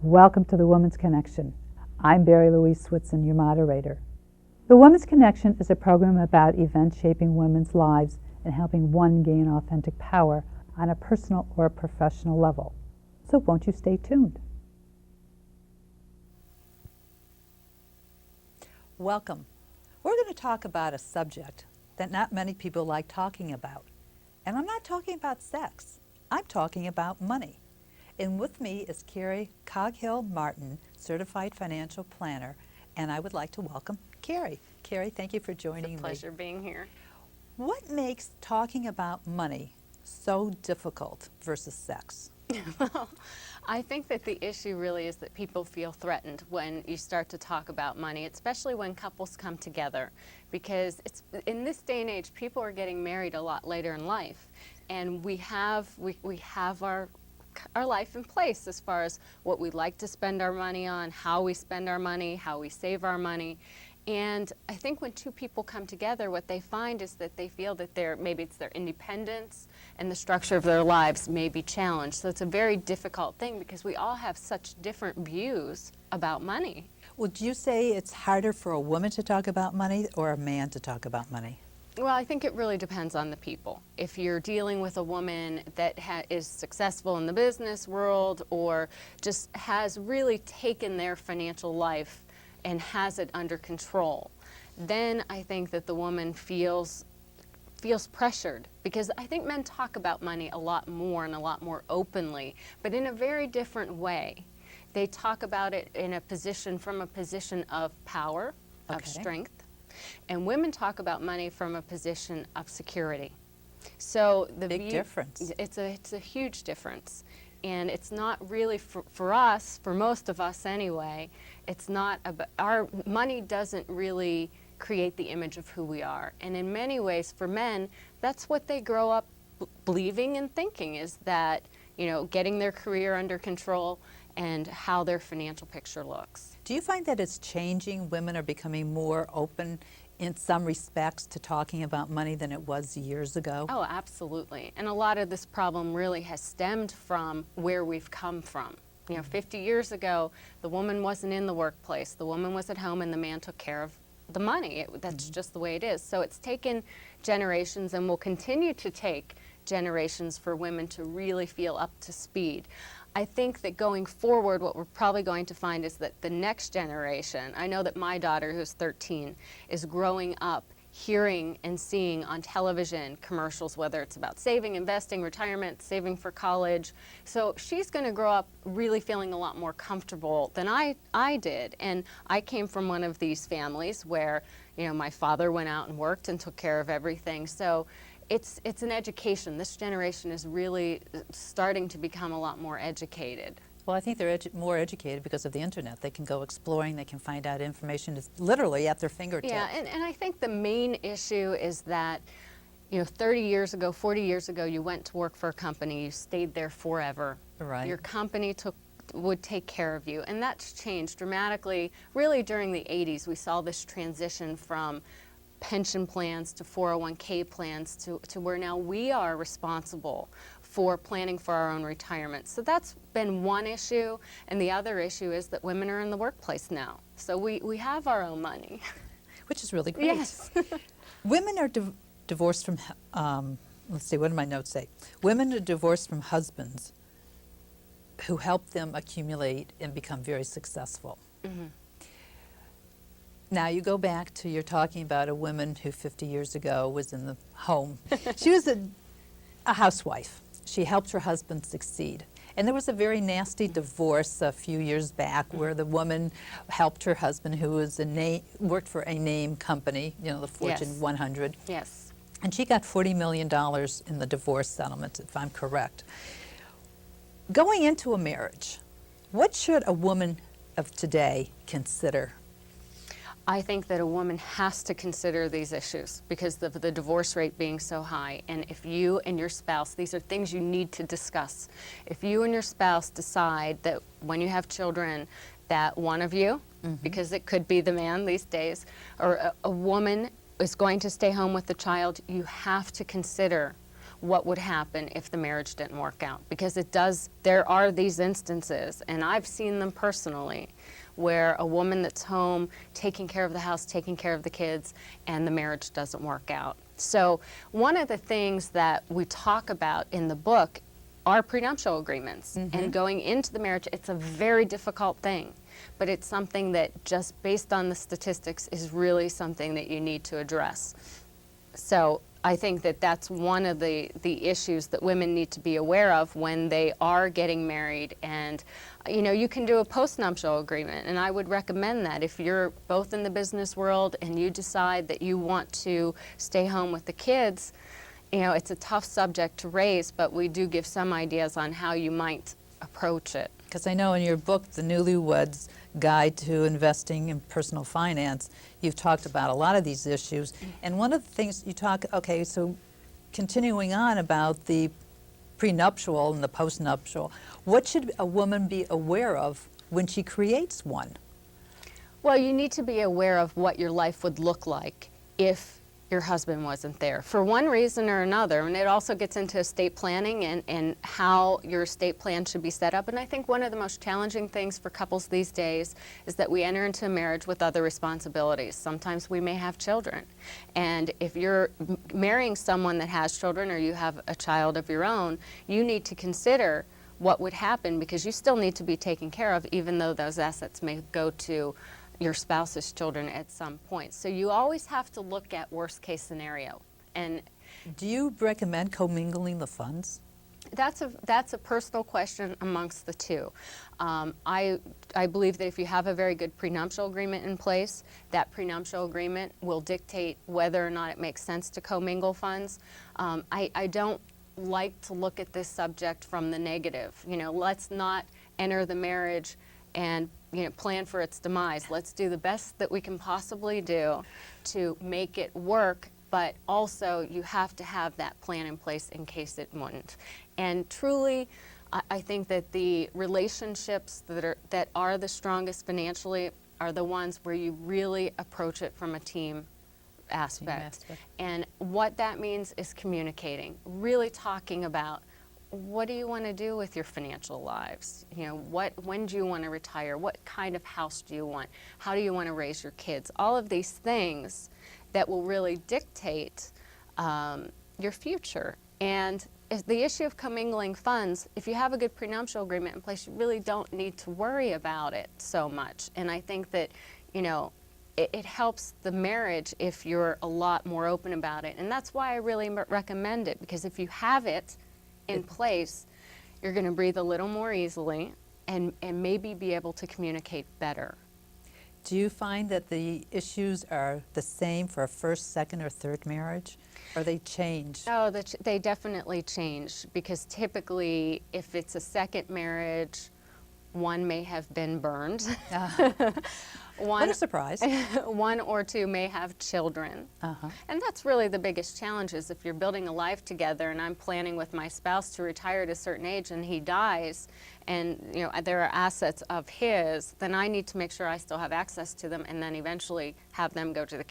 Welcome to the Women's Connection. I'm Barrie-Louise Switzen, your moderator. The Women's Connection is a program about events shaping women's lives and helping one gain authentic power on a personal or professional level. So won't you stay tuned? Welcome. We're going to talk about a subject that not many people like talking about. And I'm not talking about sex. I'm talking about money. And with me is Carrie Martin, Certified Financial Planner, and I would like to welcome Carrie. Carrie, thank you for joining me. It's a pleasure being here. What makes talking about money so difficult versus sex? Well, I think that the issue really is that people feel threatened when you start to talk about money, especially when couples come together, because in this day and age, people are getting married a lot later in life, and we have our life in place as far as what we like to spend our money on, how we spend our money, how we save our money. And I think when two people come together, what they find is that they feel that maybe it's their independence and the structure of their lives may be challenged. So it's a very difficult thing because we all have such different views about money. Would you say it's harder for a woman to talk about money or a man to talk about money? Well, I think it really depends on the people. If you're dealing with a woman that is successful in the business world or just has really taken their financial life and has it under control, then I think that the woman feels pressured, because I think men talk about money a lot more and a lot more openly, but in a very different way. They talk about it from a position of power, of strength. And women talk about money from a position of security. So the big difference. It's a huge difference. And it's not really for us, for most of us anyway, it's not about, our money doesn't really create the image of who we are. And in many ways, for men, that's what they grow up believing and thinking, is that, getting their career under control and how their financial picture looks. Do you find that it's changing? Women are becoming more open in some respects to talking about money than it was years ago? Oh, absolutely. And a lot of this problem really has stemmed from where we've come from. 50 years ago, the woman wasn't in the workplace. The woman was at home and the man took care of the money. That's just the way it is. So it's taken generations and will continue to take generations for women to really feel up to speed. I think that going forward, what we're probably going to find is that the next generation, I know that my daughter, who's 13, is growing up hearing and seeing on television commercials, whether it's about saving, investing, retirement, saving for college. So she's going to grow up really feeling a lot more comfortable than I did. And I came from one of these families where, my father went out and worked and took care of everything. So it's an education. This generation is really starting to become a lot more educated. Well, I think they're more educated because of the internet. They can go exploring, they can find out information is literally at their fingertips. Yeah, and I think the main issue is that, 30 years ago, 40 years ago, you went to work for a company, you stayed there forever. Right. Your company would take care of you, and that's changed dramatically. Really during the 80s, we saw this transition from pension plans to 401k plans to where now we are responsible for planning for our own retirement. So that's been one issue, and the other issue is that women are in the workplace now. So we have our own money. Which is really great. Yes. Women are divorced from, let's see, what do my notes say? Women are divorced from husbands who help them accumulate and become very successful. Mm-hmm. Now you go back to, you're talking about a woman who 50 years ago was in the home. She was a housewife. She helped her husband succeed. And there was a very nasty divorce a few years back where the woman helped her husband, who was worked for a name company, the Fortune 100. Yes. And she got $40 million in the divorce settlement, if I'm correct. Going into a marriage, what should a woman of today consider? I think that a woman has to consider these issues because of the divorce rate being so high. And if you and your spouse, these are things you need to discuss. If you and your spouse decide that when you have children, that one of you, because it could be the man these days, or a woman is going to stay home with the child, you have to consider what would happen if the marriage didn't work out. Because there are these instances, and I've seen them personally, where a woman that's home taking care of the house, taking care of the kids, and the marriage doesn't work out. So one of the things that we talk about in the book are prenuptial agreements. And going into the marriage, it's a very difficult thing, but it's something that, just based on the statistics, is really something that you need to address. So I think that that's one of the issues that women need to be aware of when they are getting married. And you can do a postnuptial agreement, and I would recommend that if you're both in the business world and you decide that you want to stay home with the kids. It's a tough subject to raise, but we do give some ideas on how you might approach it. Because I know in your book, The Newlyweds Guide to Investing in Personal Finance, you've talked about a lot of these issues. And one of the things you so continuing on about the prenuptial and the postnuptial, what should a woman be aware of when she creates one? Well, you need to be aware of what your life would look like if your husband wasn't there, for one reason or another. And it also gets into estate planning and how your estate plan should be set up. And I think one of the most challenging things for couples these days is that we enter into a marriage with other responsibilities. Sometimes we may have children. And if you're marrying someone that has children, or you have a child of your own, you need to consider what would happen, because you still need to be taken care of, even though those assets may go to your spouse's children at some point. So you always have to look at worst case scenario. And do you recommend commingling the funds? that's a personal question amongst the two. I believe that if you have a very good prenuptial agreement in place, that prenuptial agreement will dictate whether or not it makes sense to commingle funds. I don't like to look at this subject from the negative. Let's not enter the marriage and plan for its demise. Let's do the best that we can possibly do to make it work, but also you have to have that plan in place in case it wouldn't. And truly, I think that the relationships that are the strongest financially are the ones where you really approach it from a team aspect. And what that means is communicating, really talking about, what do you want to do with your financial lives? When do you want to retire? What kind of house do you want? How do you want to raise your kids? All of these things that will really dictate your future. And the issue of commingling funds, if you have a good prenuptial agreement in place, you really don't need to worry about it so much. And I think that, it helps the marriage if you're a lot more open about it. And that's why I really recommend it, because if you have it in place, you're going to breathe a little more easily and maybe be able to communicate better. Do you find that the issues are the same for a first, second, or third marriage, or they change? Oh, they definitely change, because typically if it's a second marriage, one may have been burned. What a surprise. One or two may have children. And that's really the biggest challenge, is if you're building a life together and I'm planning with my spouse to retire at a certain age and he dies, and there are assets of his, then I need to make sure I still have access to them, and then eventually have them go to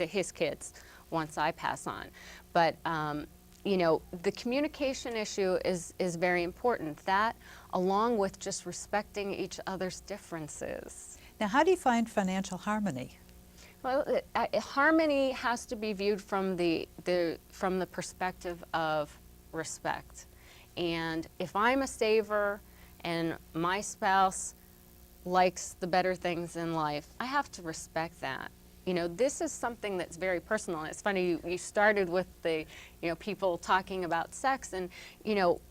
his kids once I pass on. But the communication issue is very important. That, along with just respecting each other's differences. Now, how do you find financial harmony? Well, harmony has to be viewed from the perspective of respect. And if I'm a saver and my spouse likes the better things in life, I have to respect that. This is something that's very personal. It's funny, you started with the, people talking about sex, and,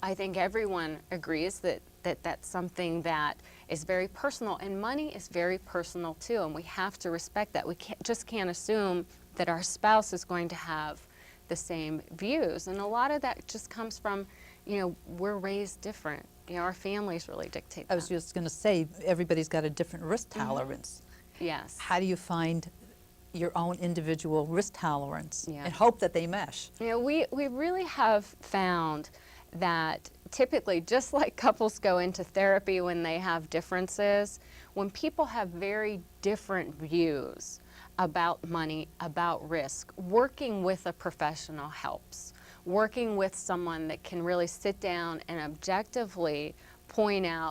I think everyone agrees that that's something that is very personal, and money is very personal too, and we have to respect that. We just can't assume that our spouse is going to have the same views, and a lot of that just comes from, we're raised different. Our families really dictate that. I was just going to say, everybody's got a different risk tolerance. Yes. How do you find your own individual risk tolerance Yeah. and hope that they mesh? We really have found that typically, just like couples go into therapy when they have differences, when people have very different views about money, about risk, working with a professional helps. working with someone that can really sit down and objectively point out